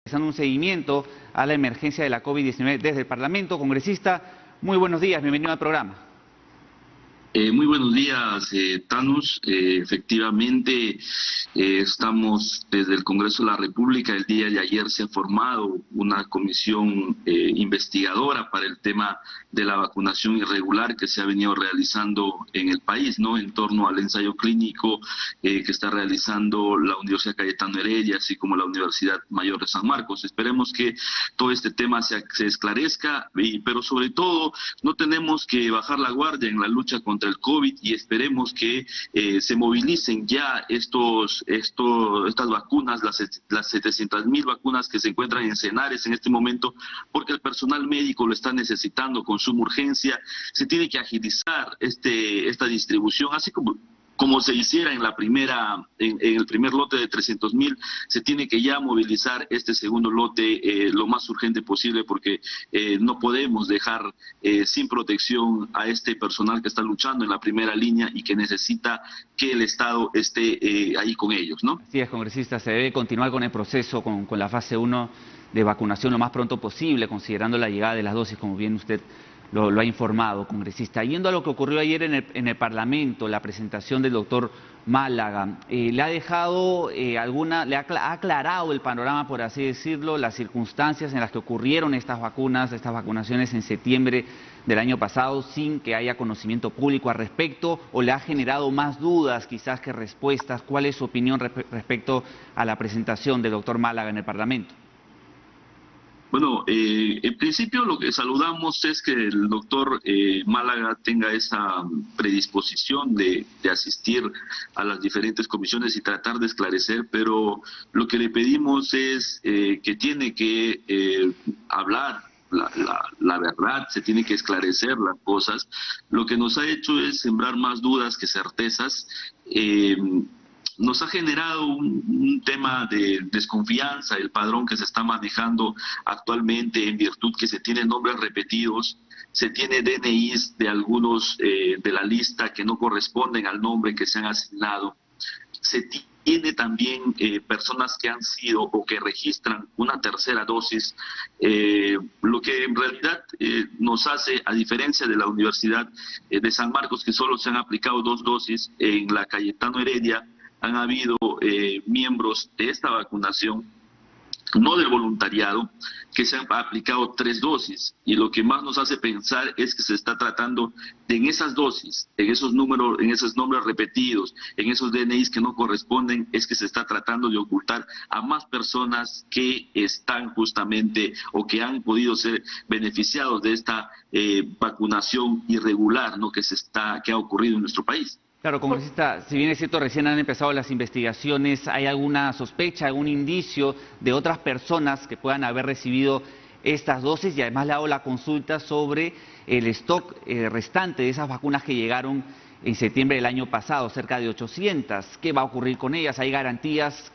realizando un seguimiento a la emergencia de la COVID-19 desde el Parlamento. Congresista, muy buenos días, bienvenido al programa. Muy buenos días, Thanos. Efectivamente, estamos desde el Congreso de la República. El día de ayer se ha formado una comisión investigadora para el tema de la vacunación irregular que se ha venido realizando en el país, ¿no? En torno al ensayo clínico que está realizando la Universidad Cayetano Heredia, así como la Universidad Mayor de San Marcos. Esperemos que todo este tema se esclarezca, pero sobre todo no tenemos que bajar la guardia en la lucha contra el COVID y esperemos que se movilicen ya estas vacunas, las 700,000 vacunas que se encuentran en Senares en este momento, porque el personal médico lo está necesitando con suma urgencia. Se tiene que agilizar esta distribución, así como se hiciera en el primer lote de 300,000, se tiene que ya movilizar este segundo lote lo más urgente posible, porque no podemos dejar sin protección a este personal que está luchando en la primera línea y que necesita que el Estado esté ahí con ellos, ¿no? Así es, congresista, se debe continuar con el proceso, con la fase 1 de vacunación lo más pronto posible, considerando la llegada de las dosis, como bien usted lo ha informado, congresista. Yendo a lo que ocurrió ayer en el Parlamento, la presentación del doctor Málaga, le ha dejado le ha aclarado el panorama, por así decirlo, las circunstancias en las que ocurrieron estas vacunaciones en septiembre del año pasado, sin que haya conocimiento público al respecto, o le ha generado más dudas quizás que respuestas. ¿Cuál es su opinión respecto a la presentación del doctor Málaga en el Parlamento? Bueno, en principio lo que saludamos es que el doctor Málaga tenga esa predisposición de asistir a las diferentes comisiones y tratar de esclarecer, pero lo que le pedimos es que tiene que hablar la verdad, se tiene que esclarecer las cosas. Lo que nos ha hecho es sembrar más dudas que certezas. Nos ha generado un tema de desconfianza el padrón que se está manejando actualmente, en virtud que se tienen nombres repetidos, se tiene DNIs de algunos de la lista que no corresponden al nombre que se han asignado, se tiene también personas que han sido o que registran una tercera dosis, lo que en realidad nos hace, a diferencia de la Universidad de San Marcos, que solo se han aplicado 2 dosis, en la Cayetano Heredia han habido miembros de esta vacunación, no del voluntariado, que se han aplicado 3 dosis, y lo que más nos hace pensar es que se está tratando de, en esas dosis, en esos números, en esos nombres repetidos, en esos DNIs que no corresponden, es que se está tratando de ocultar a más personas que están justamente o que han podido ser beneficiados de esta vacunación irregular, ¿no?, que ha ocurrido en nuestro país. Claro, congresista, si bien es cierto, recién han empezado las investigaciones, ¿hay alguna sospecha, algún indicio de otras personas que puedan haber recibido estas dosis? Y además le hago la consulta sobre el stock restante de esas vacunas que llegaron en septiembre del año pasado, cerca de 800. ¿Qué va a ocurrir con ellas? ¿Hay garantías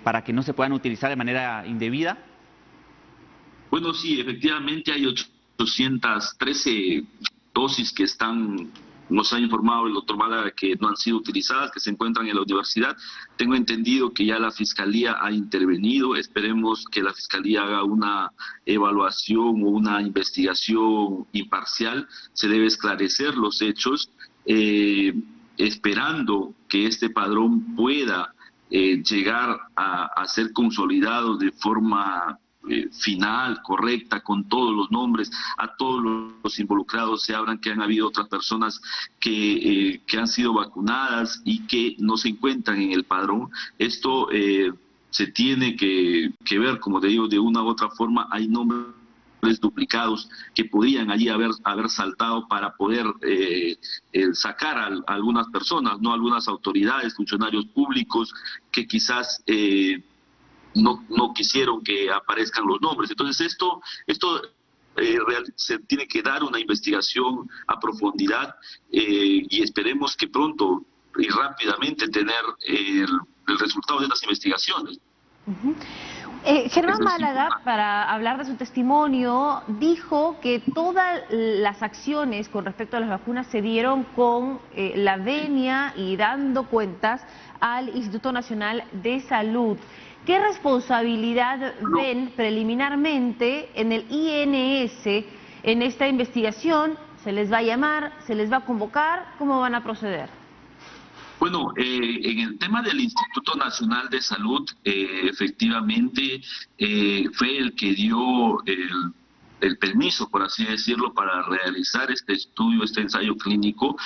para que no se puedan utilizar de manera indebida? Bueno, sí, efectivamente hay 813 dosis que nos ha informado el doctor Málaga que no han sido utilizadas, que se encuentran en la universidad. Tengo entendido que ya la Fiscalía ha intervenido. Esperemos que la Fiscalía haga una evaluación o una investigación imparcial. Se debe esclarecer los hechos, esperando que este padrón pueda llegar a ser consolidado de forma final, correcta, con todos los nombres, a todos los involucrados. Se hablan que han habido otras personas que han sido vacunadas y que no se encuentran en el padrón. Esto se tiene que ver, como te digo, de una u otra forma. Hay nombres duplicados que podían allí haber saltado para poder sacar a algunas personas, no, algunas autoridades, funcionarios públicos que quizás no quisieron que aparezcan los nombres. Entonces esto se tiene que dar una investigación a profundidad y esperemos que pronto y rápidamente tener el resultado de estas investigaciones. Germán Málaga, para hablar de su testimonio, dijo que todas las acciones con respecto a las vacunas se dieron con la venia y dando cuentas al Instituto Nacional de Salud. ¿Qué responsabilidad ven preliminarmente en el INS en esta investigación? ¿Se les va a llamar? ¿Se les va a convocar? ¿Cómo van a proceder? Bueno, en el tema del Instituto Nacional de Salud, efectivamente fue el que dio el permiso, por así decirlo, para realizar este estudio, este ensayo clínico.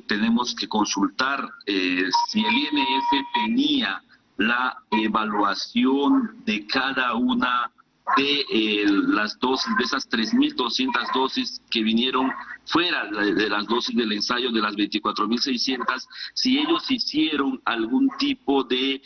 Tenemos que consultar si el INS tenía la evaluación de cada una de las dosis, de esas 3.200 dosis que vinieron fuera de las dosis del ensayo, de las 24.600, si ellos hicieron algún tipo de,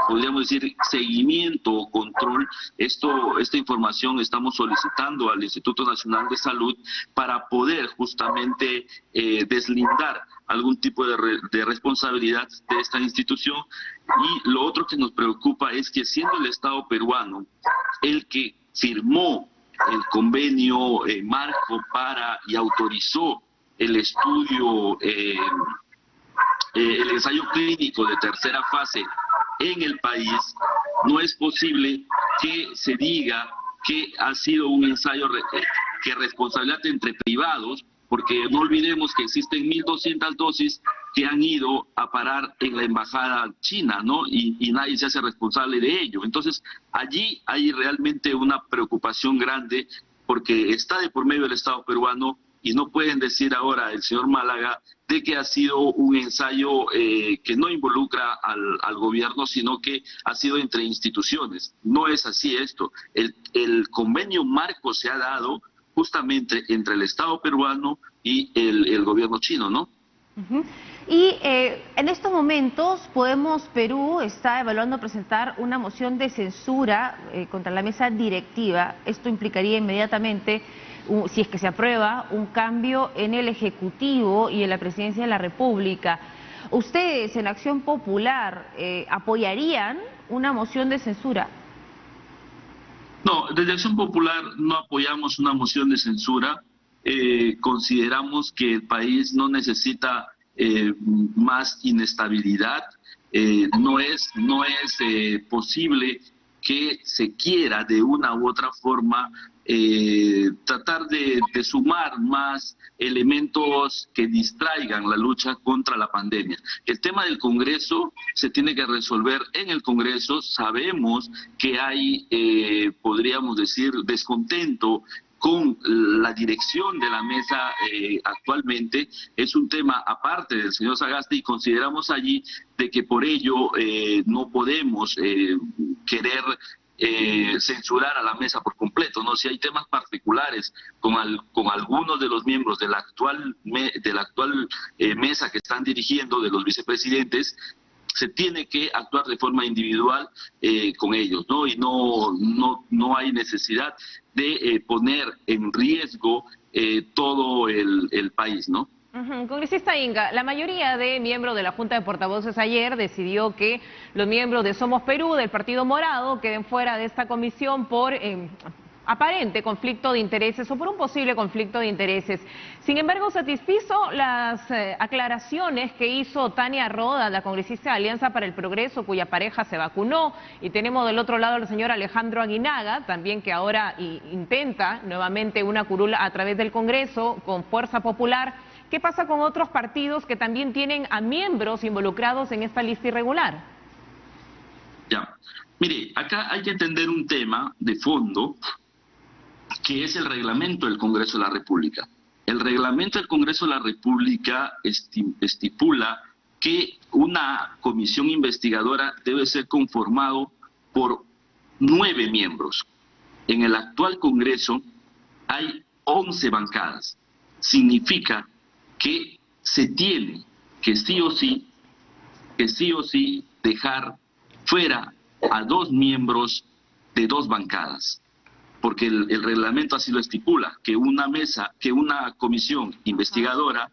podríamos decir, seguimiento o control. Esta información estamos solicitando al Instituto Nacional de Salud para poder justamente deslindar algún tipo de responsabilidad de esta institución. Y lo otro que nos preocupa es que, siendo el Estado peruano el que firmó el convenio marco y autorizó el estudio, el ensayo clínico de tercera fase en el país, no es posible que se diga que ha sido un ensayo que responsabilidad entre privados, porque no olvidemos que existen 1.200 dosis que han ido a parar en la embajada china, ¿no? Y nadie se hace responsable de ello. Entonces, allí hay realmente una preocupación grande, porque está de por medio del Estado peruano, y no pueden decir ahora el señor Málaga de que ha sido un ensayo que no involucra al gobierno, sino que ha sido entre instituciones. No es así esto. El convenio marco se ha dado justamente entre el Estado peruano y el gobierno chino, ¿no? Uh-huh. Y en estos momentos Perú está evaluando presentar una moción de censura contra la mesa directiva. Esto implicaría inmediatamente, si es que se aprueba, un cambio en el Ejecutivo y en la Presidencia de la República. ¿Ustedes en Acción Popular apoyarían una moción de censura? No, desde Acción Popular no apoyamos una moción de censura. Consideramos que el país no necesita más inestabilidad. No es posible que se quiera de una u otra forma tratar de sumar más elementos que distraigan la lucha contra la pandemia. El tema del Congreso se tiene que resolver en el Congreso. Sabemos que hay, podríamos decir, descontento con la dirección de la mesa actualmente. Es un tema aparte del señor Sagasti, y consideramos allí de que por ello no podemos querer censurar a la mesa por completo, ¿no? Si hay temas particulares con algunos de los miembros de la actual mesa que están dirigiendo, de los vicepresidentes, se tiene que actuar de forma individual con ellos, ¿no? Y no hay necesidad de poner en riesgo todo el país, ¿no? Congresista Inga, la mayoría de miembros de la Junta de Portavoces ayer decidió que los miembros de Somos Perú, del Partido Morado, queden fuera de esta comisión por aparente conflicto de intereses o por un posible conflicto de intereses. Sin embargo, satisfizo las aclaraciones que hizo Tania Rodas, la congresista de Alianza para el Progreso, cuya pareja se vacunó, y tenemos del otro lado al señor Alejandro Aguinaga, también, que ahora intenta nuevamente una curula a través del Congreso con Fuerza Popular. ¿Qué pasa con otros partidos que también tienen a miembros involucrados en esta lista irregular? Ya, mire, acá hay que entender un tema de fondo, que es el reglamento del Congreso de la República. El reglamento del Congreso de la República estipula que una comisión investigadora debe ser conformado por 9 miembros. En el actual Congreso hay 11 bancadas. Significa que se tiene que sí o sí dejar fuera a 2 miembros de 2 bancadas, porque el reglamento así lo estipula, que una comisión investigadora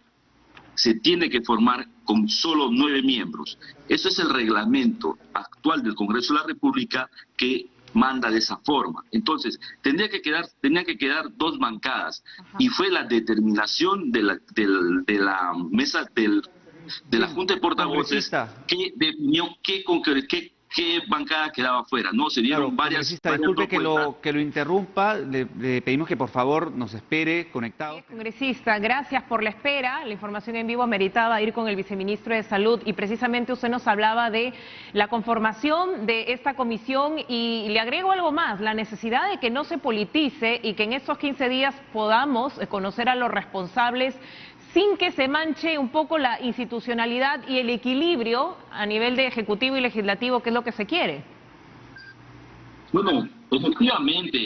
se tiene que formar con solo 9 miembros. Eso es el reglamento actual del Congreso de la República, que manda de esa forma. Entonces, tenía que quedar 2 bancadas. Ajá. Y fue la determinación de la mesa del de la Junta de Portavoces que definió qué bancada quedaba fuera, ¿no? Se dieron varias disculpe propuestas. que lo interrumpa, le pedimos que por favor nos espere conectado. Congresista, gracias por la espera. La información en vivo ameritaba ir con el viceministro de Salud y precisamente usted nos hablaba de la conformación de esta comisión y le agrego algo más, la necesidad de que no se politice y que en estos 15 días podamos conocer a los responsables sin que se manche un poco la institucionalidad y el equilibrio a nivel de ejecutivo y legislativo, que es lo que se quiere. Bueno, efectivamente,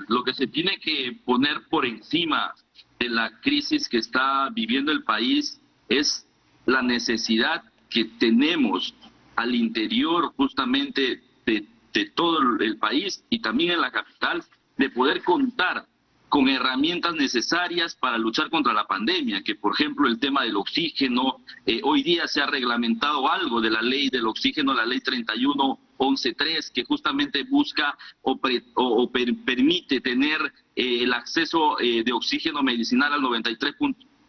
lo que se tiene que poner por encima de la crisis que está viviendo el país es la necesidad que tenemos al interior justamente de todo el país y también en la capital de poder contar con herramientas necesarias para luchar contra la pandemia, que por ejemplo el tema del oxígeno, hoy día se ha reglamentado algo de la ley del oxígeno, la ley 31.11.3, que justamente busca permite tener el acceso de oxígeno medicinal al 93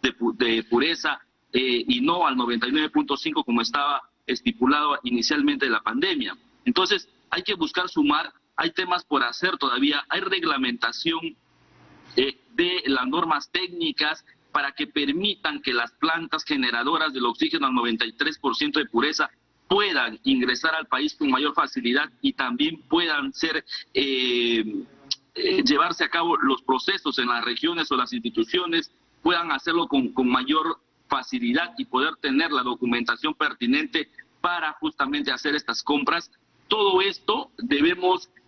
de pureza y no al 99.5 como estaba estipulado inicialmente de la pandemia. Entonces hay que buscar sumar, hay temas por hacer todavía, hay reglamentación de las normas técnicas para que permitan que las plantas generadoras del oxígeno al 93% de pureza puedan ingresar al país con mayor facilidad y también puedan ser llevarse a cabo los procesos en las regiones o las instituciones, puedan hacerlo con mayor facilidad y poder tener la documentación pertinente para justamente hacer estas compras. Todo esto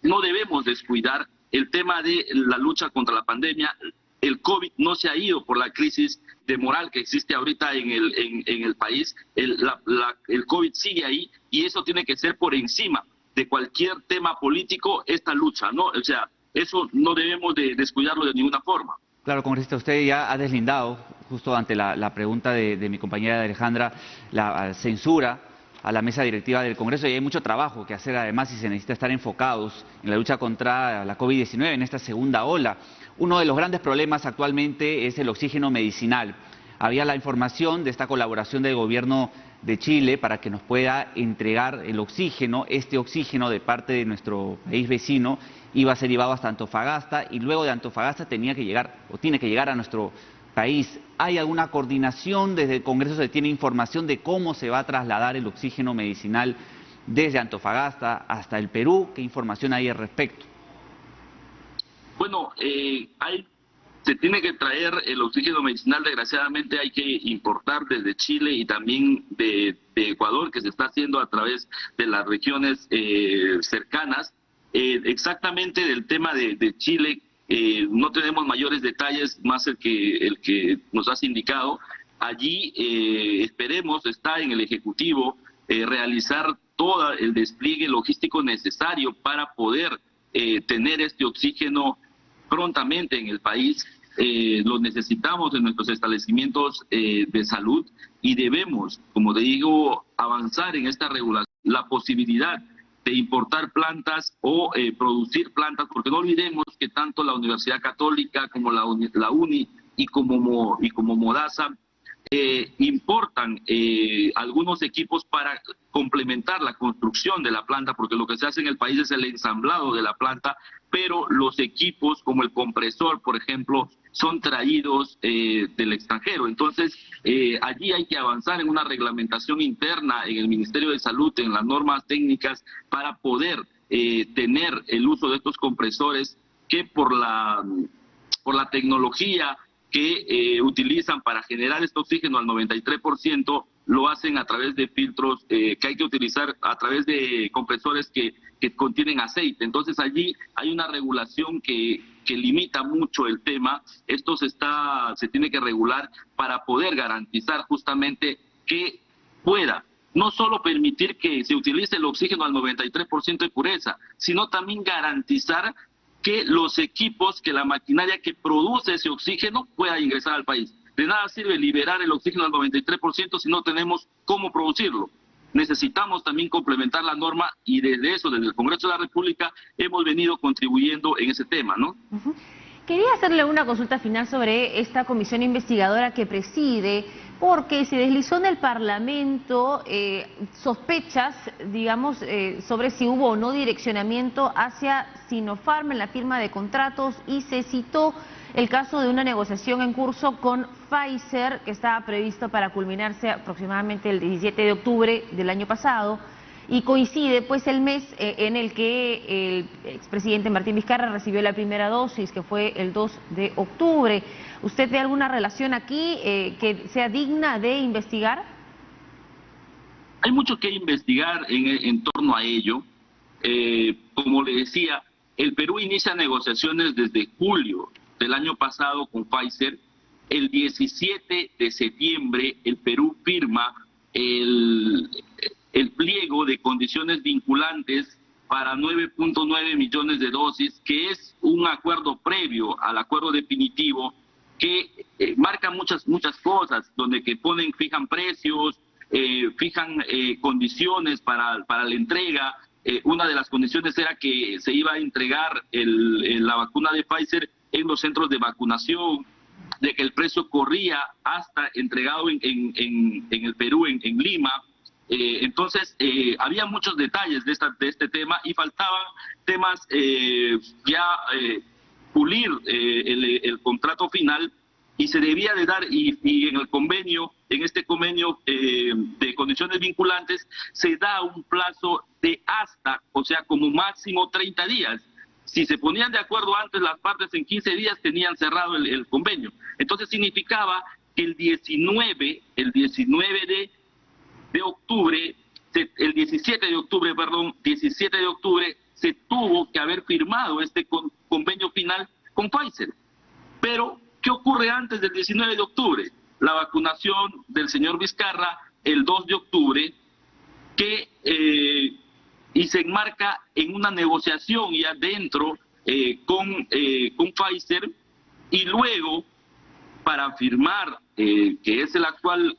no debemos descuidar. El tema de la lucha contra la pandemia, el COVID no se ha ido por la crisis de moral que existe ahorita en el país, el COVID sigue ahí y eso tiene que ser por encima de cualquier tema político, esta lucha, ¿no? O sea, eso no debemos de descuidarlo de ninguna forma. Claro, congresista, usted ya ha deslindado, justo ante la pregunta de mi compañera Alejandra, la censura a la mesa directiva del Congreso y hay mucho trabajo que hacer además y se necesita estar enfocados en la lucha contra la COVID-19 en esta segunda ola. Uno de los grandes problemas actualmente es el oxígeno medicinal. Había la información de esta colaboración del gobierno de Chile para que nos pueda entregar el oxígeno, este oxígeno de parte de nuestro país vecino iba a ser llevado hasta Antofagasta y luego de Antofagasta tenía que llegar o tiene que llegar a nuestro país. ¿Hay alguna coordinación? Desde el Congreso se tiene información de cómo se va a trasladar el oxígeno medicinal desde Antofagasta hasta el Perú. ¿Qué información hay al respecto? Bueno, se tiene que traer el oxígeno medicinal, desgraciadamente hay que importar desde Chile y también de Ecuador, que se está haciendo a través de las regiones cercanas. Exactamente del tema de Chile, no tenemos mayores detalles más el que nos has indicado. Allí esperemos, está en el Ejecutivo, realizar todo el despliegue logístico necesario para poder tener este oxígeno prontamente en el país. Lo necesitamos en nuestros establecimientos de salud y debemos, como te digo, avanzar en esta regulación, la posibilidad de importar plantas o producir plantas, porque no olvidemos que tanto la Universidad Católica como la UNI y como Modasa importan algunos equipos para complementar la construcción de la planta, porque lo que se hace en el país es el ensamblado de la planta, pero los equipos como el compresor, por ejemplo, son traídos del extranjero. Entonces, allí hay que avanzar en una reglamentación interna en el Ministerio de Salud, en las normas técnicas, para poder tener el uso de estos compresores que por la tecnología que utilizan para generar este oxígeno al 93%, lo hacen a través de filtros que hay que utilizar a través de compresores que contienen aceite. Entonces allí hay una regulación que limita mucho el tema. Esto se tiene que regular para poder garantizar justamente que pueda no solo permitir que se utilice el oxígeno al 93% de pureza, sino también garantizar que los equipos, que la maquinaria que produce ese oxígeno pueda ingresar al país. De nada sirve liberar el oxígeno al 93% si no tenemos cómo producirlo. Necesitamos también complementar la norma y desde el Congreso de la República hemos venido contribuyendo en ese tema, ¿no? Quería hacerle una consulta final sobre esta comisión investigadora que preside. porque se deslizó en el Parlamento sospechas, digamos, sobre si hubo o no direccionamiento hacia Sinopharm en la firma de contratos, y se citó el caso de una negociación en curso con Pfizer que estaba previsto para culminarse aproximadamente el 17 de octubre del año pasado, y coincide pues el mes en el que el expresidente Martín Vizcarra recibió la primera dosis, que fue el 2 de octubre. ¿Usted ve alguna relación aquí que sea digna de investigar? Hay mucho que investigar en torno a ello. Como le decía, el Perú inicia negociaciones desde julio del año pasado con Pfizer. El 17 de septiembre el Perú firma el pliego de condiciones vinculantes para 9.9 millones de dosis, que es un acuerdo previo al acuerdo definitivo que marca muchas cosas, donde que fijan precios, fijan condiciones para la entrega. Una de las condiciones era que se iba a entregar la vacuna de Pfizer en los centros de vacunación, de que el precio corría hasta entregado en el Perú, en Lima. Entonces, había muchos detalles de este tema, y faltaban temas pulir el contrato final, y se debía de dar, y en este convenio de condiciones vinculantes, se da un plazo de o sea, como máximo 30 días. Si se ponían de acuerdo antes las partes, en 15 días tenían cerrado el convenio. Entonces significaba que el 17 de octubre, se tuvo que haber firmado este convenio final con Pfizer. Pero, ¿qué ocurre antes del 19 de octubre? La vacunación del señor Vizcarra el 2 de octubre, y se enmarca en una negociación ya dentro con Pfizer, y luego, para firmar que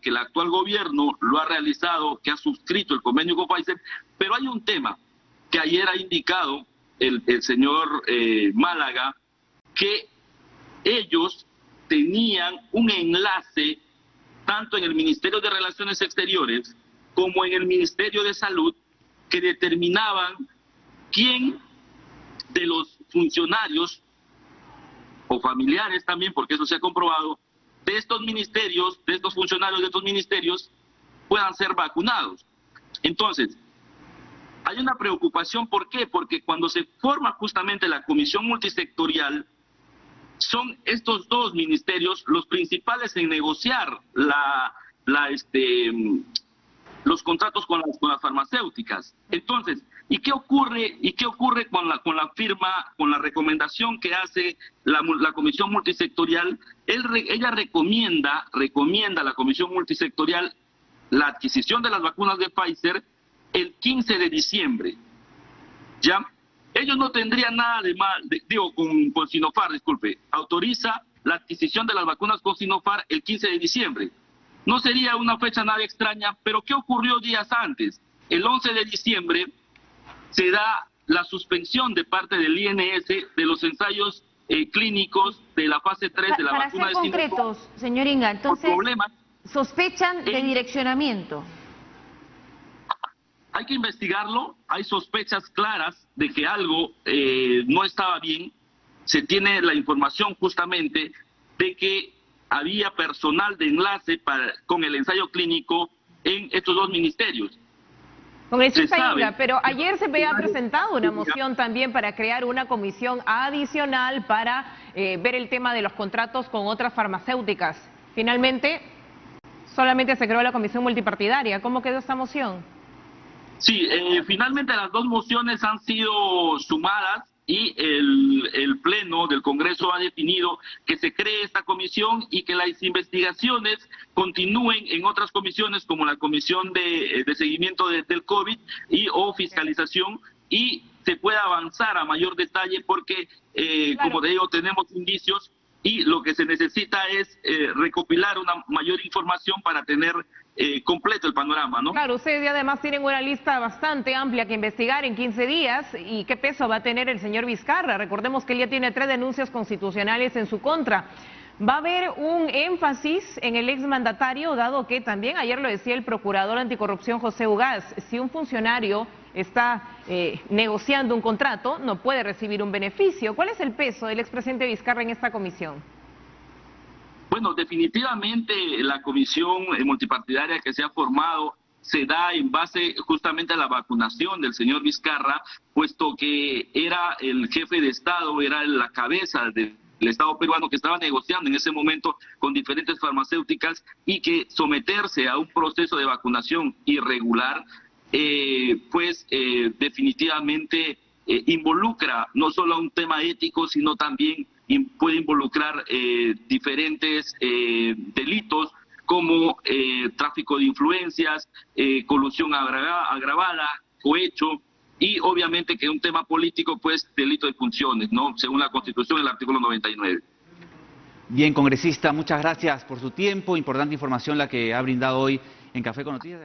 el actual gobierno lo ha realizado, que ha suscrito el convenio con Pfizer. Pero hay un tema que ayer ha indicado el señor Málaga, que ellos tenían un enlace tanto en el Ministerio de Relaciones Exteriores como en el Ministerio de Salud, que determinaban quién de los funcionarios o familiares también, porque eso se ha comprobado, de estos funcionarios de estos ministerios puedan ser vacunados. Entonces, hay una preocupación. ¿Por qué? Porque cuando se forma justamente la comisión multisectorial, son estos dos ministerios los principales en negociar los contratos con las farmacéuticas. Entonces, ¿y qué ocurre con la recomendación que hace la comisión multisectorial? Ella recomienda a la comisión multisectorial la adquisición de las vacunas de Pfizer el 15 de diciembre. ¿Ya? Ellos no tendrían nada de mal, con Sinopharm, disculpe, autoriza la adquisición de las vacunas con Sinopharm el 15 de diciembre. No sería una fecha nada extraña, pero ¿qué ocurrió días antes? El 11 de diciembre se da la suspensión de parte del INS de los ensayos clínicos de la fase 3 de la vacuna de Sinopharm. Para ser concretos, señor Inga, entonces, ¿sospechan de direccionamiento? Hay que investigarlo. Hay sospechas claras de que algo no estaba bien. Se tiene la información justamente de que había personal de enlace con el ensayo clínico en estos dos ministerios. Congresista Inga, pero ayer se había presentado una moción también para crear una comisión adicional para ver el tema de los contratos con otras farmacéuticas. Finalmente, solamente se creó la comisión multipartidaria. ¿Cómo quedó esta moción? Sí, finalmente las dos mociones han sido sumadas, y el Pleno del Congreso ha definido que se cree esta comisión y que las investigaciones continúen en otras comisiones, como la comisión de seguimiento del COVID o fiscalización, y se pueda avanzar a mayor detalle porque, claro, como te digo, tenemos indicios, y lo que se necesita es recopilar una mayor información para tener completo el panorama, ¿no? Claro, ustedes además tienen una lista bastante amplia que investigar en 15 días. ¿Y qué peso va a tener el señor Vizcarra? Recordemos que él ya tiene 3 denuncias constitucionales en su contra. ¿Va a haber un énfasis en el exmandatario, dado que también ayer lo decía el procurador anticorrupción José Ugaz, si un funcionario está negociando un contrato, no puede recibir un beneficio? ¿Cuál es el peso del expresidente Vizcarra en esta comisión? Bueno, definitivamente la comisión multipartidaria que se ha formado se da en base justamente a la vacunación del señor Vizcarra, puesto que era el jefe de Estado, era la cabeza del Estado peruano que estaba negociando en ese momento con diferentes farmacéuticas, y que someterse a un proceso de vacunación irregular, definitivamente involucra no solo a un tema ético, sino también puede involucrar diferentes delitos como tráfico de influencias, colusión agravada, cohecho, y obviamente que un tema político, pues delito de funciones, ¿no? Según la Constitución, el artículo 99. Bien, congresista, muchas gracias por su tiempo. Importante información la que ha brindado hoy en Café con Noticias.